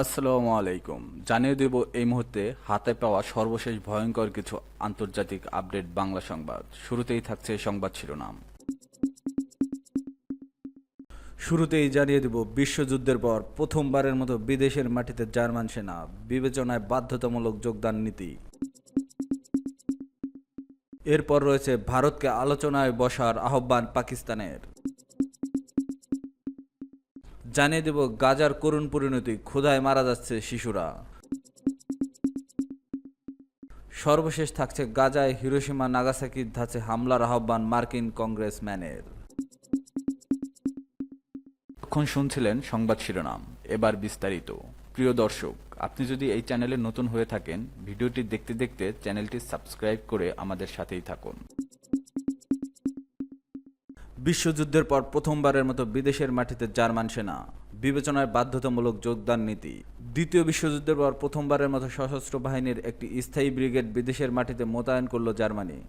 আসসালামু আলাইকুম। জানিয়ে দেব এই মুহূর্তে হাতে পাওয়া সর্বশেষ ভয়ঙ্কর কিছু আন্তর্জাতিক আপডেট বাংলা সংবাদ। শুরুতেই থাকছে সংবাদ শিরোনাম। শুরুতেই জানিয়ে দেব বিশ্বযুদ্ধের পর প্রথমবারের মতো বিদেশের মাটিতে জার্মান সেনা, বিবেচনায় বাধ্যতামূলক যোগদান নীতি। এরপর রয়েছে ভারতকে আলোচনায় বসার আহ্বান পাকিস্তানের। জানিয়ে দেব গাজার করুণ পরিণতি, ক্ষুধায় মারা যাচ্ছে শিশুরা। সর্বশেষ থাকছে গাজায় হিরোশিমা নাগাসাকির ধাঁচে হামলার আহ্বান মার্কিন কংগ্রেসম্যানের। এখন শুনছিলেন সংবাদ শিরোনাম, এবার বিস্তারিত। প্রিয় দর্শক, আপনি যদি এই চ্যানেলে নতুন হয়ে থাকেন, ভিডিওটি দেখতে দেখতে চ্যানেলটি সাবস্ক্রাইব করে আমাদের সাথেই থাকুন। বিশ্বযুদ্ধের পর প্রথমবারের মতো বিদেশের মাটিতে জার্মান সেনা, বিবেচনায় বাধ্যতামূলক যোগদান নীতি। দ্বিতীয় বিশ্বযুদ্ধের পর প্রথমবারের মতো সশস্ত্র বাহিনীর একটি স্থায়ী ব্রিগেড বিদেশের মাটিতে মোতায়েন করল জার্মানি।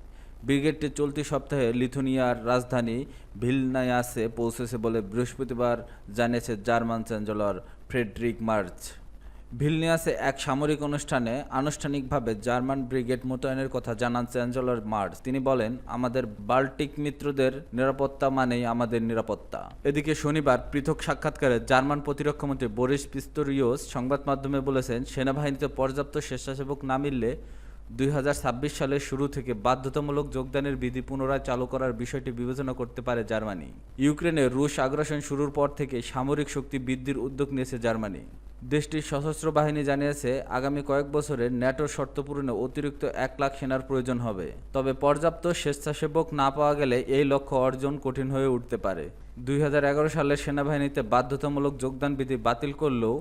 ব্রিগেডটি চলতি সপ্তাহে লিথুনিয়ার রাজধানী ভিলনায়াসে পৌঁছেছে বলে বৃহস্পতিবার জানিয়েছে জার্মান চ্যান্সেলর ফ্রেডরিক মার্চ। ভিলনিয়াসে এক সামরিক অনুষ্ঠানে আনুষ্ঠানিকভাবে জার্মান ব্রিগেড মোতায়েনের কথা জানান চ্যান্সেলর মার্চ। তিনি বলেন, আমাদের বাল্টিক মিত্রদের নিরাপত্তা মানেই আমাদের নিরাপত্তা। এদিকে শনিবার পৃথক সাক্ষাৎকারে জার্মান প্রতিরক্ষামন্ত্রী বরিস পিস্তরিয়স সংবাদ মাধ্যমে বলেছেন, সেনাবাহিনীতে পর্যাপ্ত স্বেচ্ছাসেবক না মিললে 2026 সালের শুরু থেকে বাধ্যতামূলক যোগদানের বিধি পুনরায় চালু করার বিষয়টি বিবেচনা করতে পারে জার্মানি। ইউক্রেনে রুশ আগ্রাসন শুরুর পর থেকে সামরিক শক্তি বৃদ্ধির উদ্যোগ নিয়েছে জার্মানি। দেশটির সশস্ত্র বাহিনী জানিয়েছে, আগামী কয়েক বছরে ন্যাটোর শর্ত পূরণে অতিরিক্ত 1 লাখ সেনার প্রয়োজন হবে। তবে পর্যাপ্ত স্বেচ্ছাসেবক না পাওয়া গেলে এই লক্ষ্য অর্জন কঠিন হয়ে উঠতে পারে। 2011 সালের সেনাবাহিনীতে বাধ্যতামূলক যোগদান বিধি বাতিল করলেও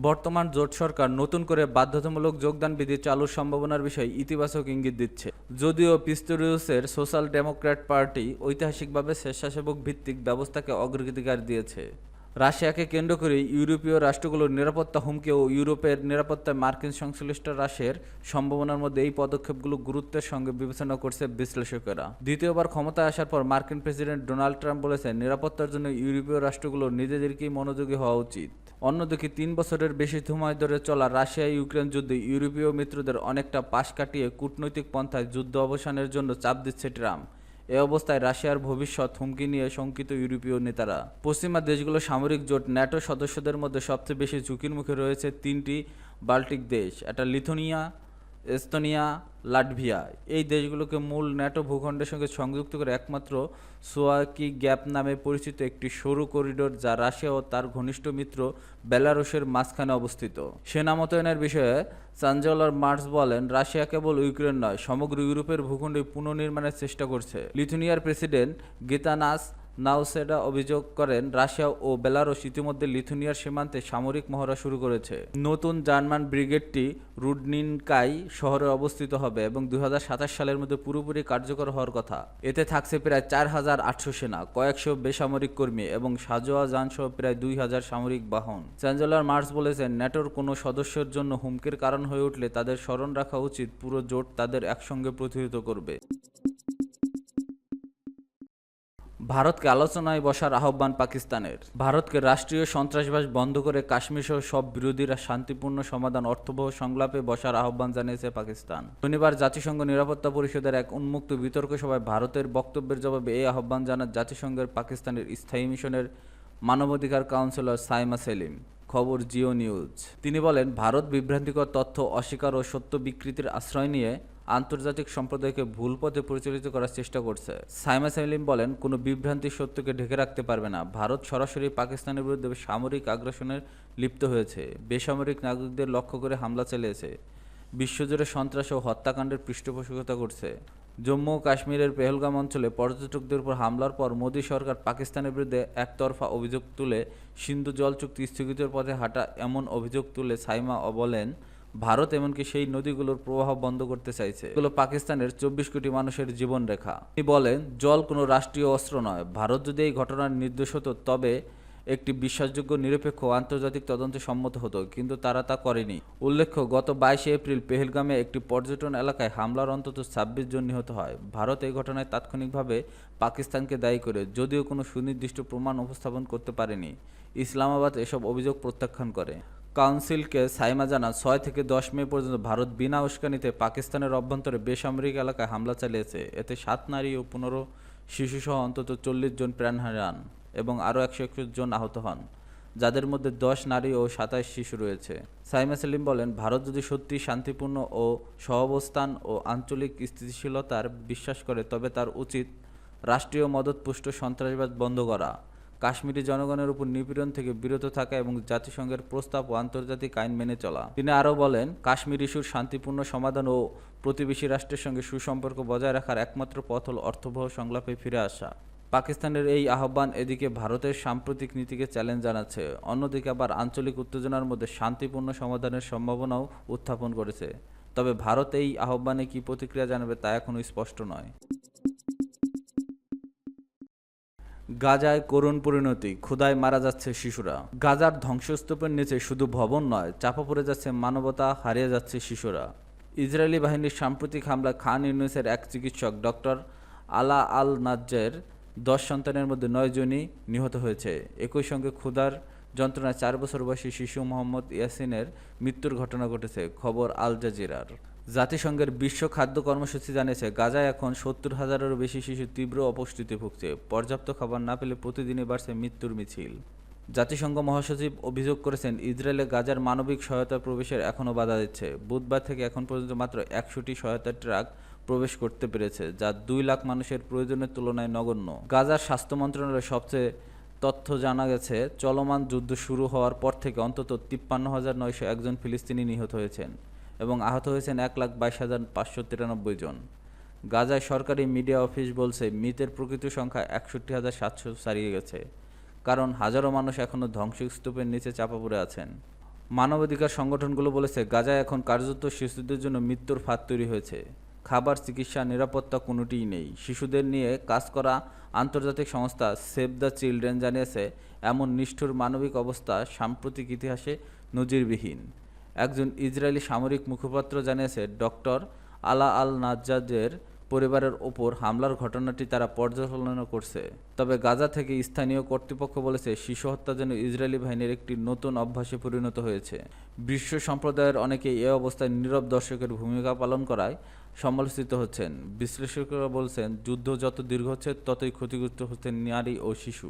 বর্তমান জোট সরকার নতুন করে বাধ্যতামূলক যোগদান বিধি চালুর সম্ভাবনার বিষয়ে ইতিবাচক ইঙ্গিত দিচ্ছে। যদিও পিস্তরিউসের সোশ্যাল ডেমোক্র্যাট পার্টি ঐতিহাসিকভাবে স্বেচ্ছাসেবক ভিত্তিক ব্যবস্থাকে অগ্রাধিকার দিয়েছে। রাশিয়াকে কেন্দ্র করে ইউরোপীয় রাষ্ট্রগুলোর নিরাপত্তা হুমকি ও ইউরোপের নিরাপত্তায় মার্কিন সংশ্লিষ্ট রাশের সম্ভাবনার মধ্যে এই পদক্ষেপগুলো গুরুত্বের সঙ্গে বিবেচনা করছে বিশ্লেষকেরা। দ্বিতীয়বার ক্ষমতায় আসার পর মার্কিন প্রেসিডেন্ট ডোনাল্ড ট্রাম্প বলেছেন, নিরাপত্তার জন্য ইউরোপীয় রাষ্ট্রগুলো নিজেদেরকেই মনোযোগী হওয়া উচিত। অন্যদিকে 3 বছরের বেশি সময় ধরে চলা রাশিয়া ইউক্রেন যুদ্ধে ইউরোপীয় মিত্রদের অনেকটা পাশ কাটিয়ে কূটনৈতিক পন্থায় যুদ্ধ অবসানের জন্য চাপ দিচ্ছে ট্রাম্প। এ অবস্থায় রাশিয়ার ভবিষ্যৎ হুমকি নিয়ে শঙ্কিত ইউরোপীয় নেতারা। পশ্চিমা দেশগুলোর সামরিক জোট ন্যাটো সদস্যদের মধ্যে সবচেয়ে বেশি ঝুঁকির মুখে রয়েছে 3টি বাল্টিক দেশ, এটা লিথুনিয়া, এস্তোনিয়া, লাটভিয়া। এই দেশগুলোকে মূল ন্যাটো ভূখণ্ডের সঙ্গে সংযুক্ত করে একমাত্র সোয়াকি গ্যাপ নামে পরিচিত একটি সরু করিডোর, যা রাশিয়া ও তার ঘনিষ্ঠ মিত্র বেলারুশের মাঝখানে অবস্থিত। সেনা মোতায়েনের বিষয়ে চ্যান্সেলর মার্চ বলেন, রাশিয়া কেবল ইউক্রেন নয়, সমগ্র ইউরোপের ভূখণ্ডে পুনর্নির্মাণের চেষ্টা করছে। লিথুনিয়ার প্রেসিডেন্ট গিতানাস নাউসেডা অভিযোগ করেন, রাশিয়া ও বেলারুশ ইতিমধ্যে লিথুনিয়ার সীমান্তে সামরিক মহড়া শুরু করেছে। নতুন জার্মান ব্রিগেডটি রুডনিনকাই শহরে অবস্থিত হবে এবং 2027 সালের মধ্যে পুরোপুরি কার্যকর হওয়ার কথা। এতে থাকছে প্রায় 4800 সেনা, কয়েকশো বেসামরিক কর্মী এবং সাঁজোয়া যানসহ প্রায় 2000 সামরিক বাহন। চ্যান্সেলর মার্চ বলেছেন, ন্যাটোর কোনো সদস্যের জন্য হুমকির কারণ হয়ে উঠলে তাদের স্মরণ রাখা উচিত, পুরো জোট তাদের একসঙ্গে প্রতিহত করবে। ভারতকে আলোচনায় বসার আহ্বান পাকিস্তানের। ভারতকে রাষ্ট্রীয় সন্ত্রাসবাদ বন্ধ করে কাশ্মীর সহ সব বিরোধীরা শান্তিপূর্ণ সমাধান অর্থবহ সংলাপে বসার আহ্বান জানিয়েছে পাকিস্তান। শনিবার জাতিসংঘ নিরাপত্তা পরিষদের এক উন্মুক্ত বিতর্ক সভায় ভারতের বক্তব্যের জবাবে এই আহ্বান জানান জাতিসংঘের পাকিস্তানের স্থায়ী মিশনের মানবাধিকার কাউন্সিলর সাইমা সেলিম। খবর জিও নিউজ। তিনি বলেন, ভারত বিভ্রান্তিকর তথ্য অস্বীকার ও সত্য বিকৃতির আশ্রয় নিয়ে আন্তর্জাতিক সম্প্রদায়কে ভুল পথে পরিচালিত করার চেষ্টা করছে। সাইমা সেলিম বলেন, কোনো বিভ্রান্তি সত্যকে ঢেকে রাখতে পারবে না। ভারত সরাসরি পাকিস্তানের বিরুদ্ধে সামরিক আগ্রাসনের লিপ্ত হয়েছে, বেসামরিক নাগরিকদের লক্ষ্য করে হামলা চালিয়েছে, বিশ্বজুড়ে সন্ত্রাস ও হত্যাকাণ্ডের পৃষ্ঠপোষকতা করছে। জম্মু ও কাশ্মীরের পেহেলগাম অঞ্চলে পর্যটকদের উপর হামলার পর মোদী সরকার পাকিস্তানের বিরুদ্ধে একতরফা অভিযোগ তুলে সিন্ধু জল চুক্তি স্থগিতের পথে হাঁটা, এমন অভিযোগ তুলে সাইমা বলেন, ভারত এমনকি সেই নদীগুলোর প্রবাহ বন্ধ করতে চাইছে, এগুলো পাকিস্তানের 24 কোটি মানুষের জীবনরেখা। তিনি বলেন, জল কোনো রাষ্ট্রীয় অস্ত্র নয়। ভারত যদি এই ঘটনার নির্দোষ হতো তবে একটি বিশ্বাসযোগ্য নিরপেক্ষ আন্তর্জাতিক তদন্তে সম্মত হতো, কিন্তু তারা তা করেনি। উল্লেখ্য, গত 22 এপ্রিল পেহেলগামে একটি পর্যটন এলাকায় হামলার অন্তত 26 জন নিহত হয়। ভারত এই ঘটনায় তাৎক্ষণিকভাবে পাকিস্তানকে দায়ী করে, যদিও কোনো সুনির্দিষ্ট প্রমাণ উপস্থাপন করতে পারেনি। ইসলামাবাদ এসব অভিযোগ প্রত্যাখ্যান করে। কাউন্সিলকে সাইমা জানান ৬ থেকে ১০ মে পর্যন্ত ভারত বিনা উস্কানিতে পাকিস্তানের অভ্যন্তরে বেসামরিক এলাকায় হামলা চালিয়েছে। এতে ৭ নারী ও ১৫ শিশুসহ অন্তত ৪০ জন প্রাণ হারান এবং আরও ১২১ জন আহত হন, যাদের মধ্যে ১০ নারী ও ২৭ শিশু রয়েছে। সাইমা সেলিম বলেন, ভারত যদি সত্যি শান্তিপূর্ণ ও সহাবস্থান ও আঞ্চলিক স্থিতিশীলতার বিশ্বাস করে তবে তার উচিত রাষ্ট্রীয় মদতপুষ্ট সন্ত্রাসবাদ বন্ধ করা, কাশ্মীরি জনগণের উপর নিপীড়ন থেকে বিরত থাকা এবং জাতিসংঘের প্রস্তাব ও আন্তর্জাতিক আইন মেনে চলা। তিনি আরও বলেন, কাশ্মীর ইস্যুর শান্তিপূর্ণ সমাধান ও প্রতিবেশী রাষ্ট্রের সঙ্গে সুসম্পর্ক বজায় রাখার একমাত্র পথ হল অর্থবহ সংলাপে ফিরে আসা। পাকিস্তানের এই আহ্বান এদিকে ভারতের সাম্প্রতিক নীতিকে চ্যালেঞ্জ জানাচ্ছে, অন্যদিকে আবার আঞ্চলিক উত্তেজনার মধ্যে শান্তিপূর্ণ সমাধানের সম্ভাবনাও উত্থাপন করেছে। তবে ভারত এই আহ্বানে কী প্রতিক্রিয়া জানাবে তা এখনও স্পষ্ট নয়। গাজায় করুণ পরিণতি, ক্ষুধায় মারা যাচ্ছে শিশুরা। গাজার ধ্বংসস্তূপের নিচে শুধু ভবন নয়, চাপা পড়ে যাচ্ছে মানবতা, হারিয়ে যাচ্ছে শিশুরা। ইসরায়েলি বাহিনীর সাম্প্রতিক হামলায় খান ইউনিসের এক চিকিৎসক ডক্টর আলা আল নাজ্জের ১০ সন্তানের মধ্যে ৯ জনই নিহত হয়েছে। একই সঙ্গে ক্ষুধার যন্ত্রণায় ৪ বছর বয়সী শিশু মোহাম্মদ ইয়াসিনের মৃত্যুর ঘটনা ঘটেছে। খবর আল জাজিরার। জাতিসংঘের বিশ্ব খাদ্য কর্মসূচি জানিয়েছে, গাজায় এখন ৭০,০০০-এরও বেশি শিশু তীব্র অপুষ্টিতে ভুগছে। পর্যাপ্ত খাবার না পেলে প্রতিদিনই বাড়ছে মৃত্যুর মিছিল। জাতিসংঘ মহাসচিব অভিযোগ করেছেন, ইসরায়েলে গাজার মানবিক সহায়তা প্রবেশের এখনও বাধা দিচ্ছে। বুধবার থেকে এখন পর্যন্ত মাত্র ১০০টি সহায়তার ট্রাক প্রবেশ করতে পেরেছে, যা ২ লাখ মানুষের প্রয়োজনের তুলনায় নগণ্য। গাজার স্বাস্থ্য মন্ত্রণালয়ের সবচেয়ে তথ্য জানা গেছে, চলমান যুদ্ধ শুরু হওয়ার পর থেকে অন্তত ৫৩,৯০১ জন ফিলিস্তিনি নিহত হয়েছেন এবং আহত হয়েছেন ১,২২,৫৯৩ জন। গাজায় সরকারি মিডিয়া অফিস বলছে, মৃতের প্রকৃত সংখ্যা ৬১,৭০০ ছাড়িয়ে গেছে, কারণ হাজারো মানুষ এখনও ধ্বংসস্তূপের নিচে চাপা পড়ে আছেন। মানবাধিকার সংগঠনগুলো বলেছে, গাজায় এখন কার্যত শিশুদের জন্য মৃত্যুর ফাঁদ তৈরি হয়েছে। খাবার, চিকিৎসা, নিরাপত্তা কোনোটিই নেই। শিশুদের নিয়ে কাজ করা আন্তর্জাতিক সংস্থা সেভ দ্য চিলড্রেন জানিয়েছে, এমন নিষ্ঠুর মানবিক অবস্থা সাম্প্রতিক ইতিহাসে নজিরবিহীন। একজন ইসরায়েলি সামরিক মুখপাত্র জানিয়েছে, ডক্টর আলা আল নাজ্জারের পরিবারের ওপর হামলার ঘটনাটি তারা পর্যালোচনা করছে। তবে গাজা থেকে স্থানীয় কর্তৃপক্ষ বলেছে, শিশু হত্যা যেন ইসরায়েলি বাহিনীর একটি নতুন অভ্যাসে পরিণত হয়েছে। বিশ্ব সম্প্রদায়ের অনেকেই এ অবস্থায় নীরব দর্শকের ভূমিকা পালন করায় সমালোচিত হচ্ছেন। বিশ্লেষকরা বলছেন, যুদ্ধ যত দীর্ঘ হচ্ছে ততই ক্ষতিগ্রস্ত হচ্ছেন নারী ও শিশু।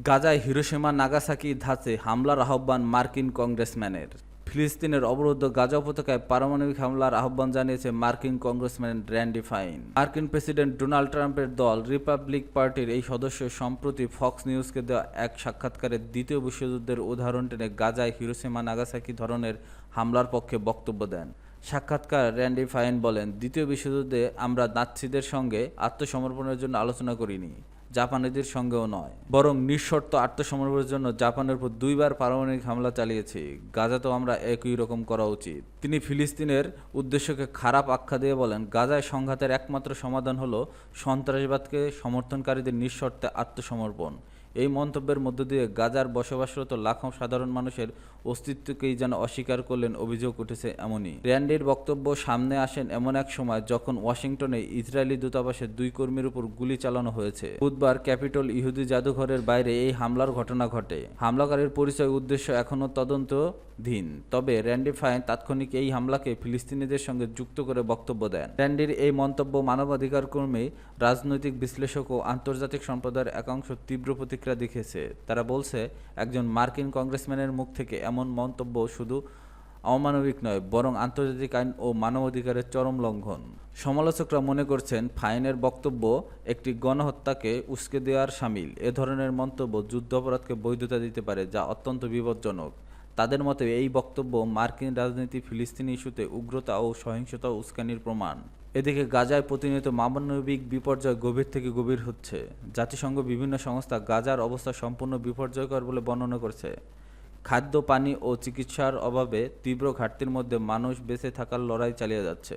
গাজায় হিরোশিমা নাগাসাকি ধাঁচে হামলার আহ্বান মার্কিন কংগ্রেসম্যানের। ফিলিস্তিনের অবরুদ্ধ গাজা উপত্যকায় পারমাণবিক হামলার আহ্বান জানিয়েছে মার্কিন কংগ্রেসম্যান র্যান্ডি ফাইন। মার্কিন প্রেসিডেন্ট ডোনাল্ড ট্রাম্পের দল রিপাবলিক পার্টির এই সদস্য সম্প্রতি ফক্স নিউজকে দেওয়া এক সাক্ষাৎকারে দ্বিতীয় বিশ্বযুদ্ধের উদাহরণ টেনে গাজায় হিরোশিমা নাগাসাকি ধরনের হামলার পক্ষে বক্তব্য দেন। সাক্ষাৎকার র্যান্ডি ফাইন বলেন, দ্বিতীয় বিশ্বযুদ্ধে আমরা নাৎসিদের সঙ্গে আত্মসমর্পণের জন্য আলোচনা করিনি, জাপানিদের সঙ্গেও নয়, বরং নিঃশর্ত আত্মসমর্পণের জন্য জাপানের উপর ২ বার পারমাণবিক হামলা চালিয়েছি। গাজাতেও আমরা একই রকম করা উচিত। তিনি ফিলিস্তিনের উদ্দেশ্যকে খারাপ আখ্যা দিয়ে বলেন, গাজায় সংঘাতের একমাত্র সমাধান হলো সন্ত্রাসবাদকে সমর্থনকারীদের নিঃশর্তে আত্মসমর্পণ। এই মন্তব্যের মধ্য দিয়ে গাজার বসবাসরত লাখো সাধারণ মানুষের অস্তিত্বকেই যেন অস্বীকার করলেন। অভিযোগ উঠেছে এমনই। র্যান্ডির বক্তব্য সামনে আসেন এমন এক সময় যখন ওয়াশিংটনে ইসরায়েলি দূতাবাসের ২ কর্মীর উপর গুলি চালানো হয়েছে। বুধবার ক্যাপিটল ইহুদি জাদুঘরের বাইরে এই হামলার ঘটনা ঘটে। হামলাকারীর পরিচয়, উদ্দেশ্য এখনও তদন্তাধীন। তবে র্যান্ডি ফাইন তাৎক্ষণিক এই হামলাকে ফিলিস্তিনিদের সঙ্গে যুক্ত করে বক্তব্য দেন। র্যান্ডির এই মন্তব্য মানবাধিকার কর্মী, রাজনৈতিক বিশ্লেষক ও আন্তর্জাতিক সম্প্রদায়ের একাংশ তীব্র প্রতিক্রিয়া দেখিয়েছে। তারা বলছে, একজন মার্কিন কংগ্রেসম্যানের মুখ থেকে এমন মন্তব্য শুধু অমানবিক নয়, বরং আন্তর্জাতিক আইন ও মানবাধিকারের চরম লঙ্ঘন। সমালোচকরা মনে করছেন, ফাইনের বক্তব্য একটি গণহত্যাকে উস্কে দেওয়ার শামিল। এ ধরনের মন্তব্য যুদ্ধাপরাধকে বৈধতা দিতে পারে, যা অত্যন্ত বিপজ্জনক। তাদের মতে এই বক্তব্য মার্কিন রাজনীতি ফিলিস্তিনি ইস্যুতে উগ্রতা ও সহিংসতা উস্কানির প্রমাণ। এদিকে গাজায় প্রতিনিয়ত মানবিক বিপর্যয় গভীর থেকে গভীর হচ্ছে। জাতিসংঘ বিভিন্ন সংস্থা গাজার অবস্থা সম্পূর্ণ বিপর্যয়কর বলে বর্ণনা করছে। খাদ্য, পানি ও চিকিৎসার অভাবে তীব্র ঘাটতির মধ্যে মানুষ বেঁচে থাকার লড়াই চালিয়ে যাচ্ছে।